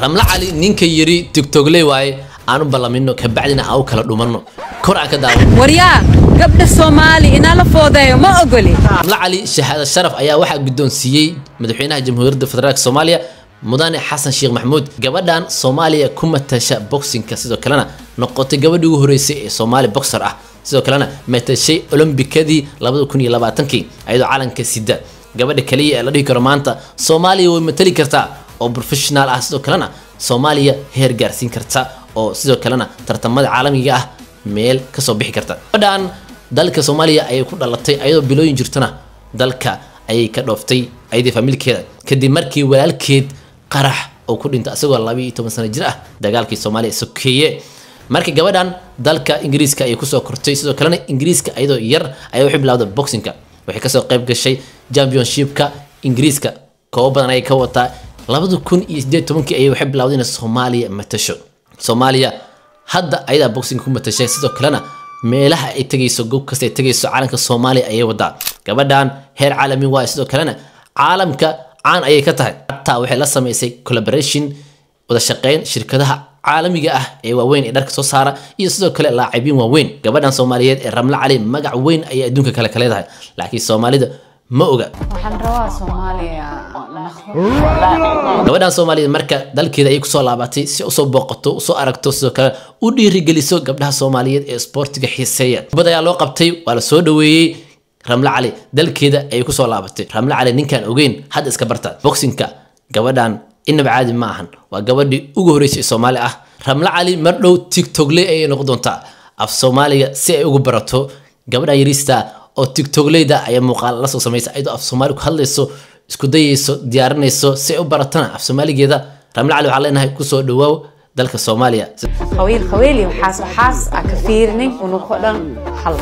رمل علي نينك يري تيك توك لي واي أنا بلامينو كبعدنا أو كلا دومنو كرة كذا وريا قبل الصومالي إن الله فوضى ما أقولي رمل علي شهادة الشرف أيها واحد بدون سيء مدحينها جمهورية الفدرالية الصومالية مداني حسن شيخ محمود قبلان صوماليا كم تشاء بوكسين كسيدو كلنا نقطة قبل هوريسي صومالي بوكسر سيدو كلنا متشي أولمبيكدي لابد كوني لباتنكي أيضا عالم كسيدة قبل كلية الذي كرمانتا صوماليا ومثلي كرتا أو بروفيشنال سيدو كلنا صوماليا هير جارسين كرتا أو سيدو كلنا ترتمد عالمي ميل كصبيح كرتا بدان دالك صوماليا أي كل لطي أيضا بلوين جرتنا دالك أي كدوفتي أيدي فاميلي كذا كدي مركي والكيد قرح أو كل أنت أسوأ الله بيه تمن سنة جرأة دجالك الصومالي سكية مركي جودان دالك إنجليز كأي كسر كرتي سو كلنا إنجليز كأيدو ير أيو يحب لعب البوكسينج كا وحكسر قريب كشيء جامبيونشيب كا إنجليز كا كوبان أي كوتا لابد يكون يجد تمن كي أيو يحب لعبين الصومالي متشو صوماليا هذا أيدا بوكسينج كم متشي سو كلنا meelaha ay tagayso goob kasta ay tagayso caalamka Soomaaliya ay wada gabadhan heer caalami waa sidoo kalena caalamka caan ay ka tahay taa waxay la sameysay collaboration wada shaqeyn shirkadaha caalamiga ah ee waaweyn ee dharka soo saara iyo sidoo kale laacibiin waaweyn gabadhan Soomaaliyeed ee Ramla Cali magac weyn ay adduunka kale ka leedahay laakiin Soomaalida ma oga waxaan rabaa Soomaaliya gabadhan Soomaaliyeed marka dalkeeda ay ku soo laabatay si u soo booqato u soo aragto sidoo kale u dhiirigeliso gabdhaha Soomaaliyeed ee sportiga xiiseeya badaya loo qabtay waa la soo dhaweeyay Ramla Cali dalkeeda ay ku soo laabatay Ramla Cali ninkan ogeyn had iska barta boxingka gabadhan inaba caadi ma ahan waa gabadhii ugu horeysay Soomaali ah Ramla Cali mar dhow TikTok lay ay noqon doontaa af Soomaaliga si ay ugu barato gabadha yarista oo TikTok leyda ay muuqaal la soo sameysay aydo af Soomaali ku hadlayso isku dayayso diyaarinayso si ay u baratana af Soomaaligeeda Ramla Cali waxa leenahay ku soo dhawaaw dalka Soomaaliya خويلي وحاس وحاس أكفيرني ونقدر حل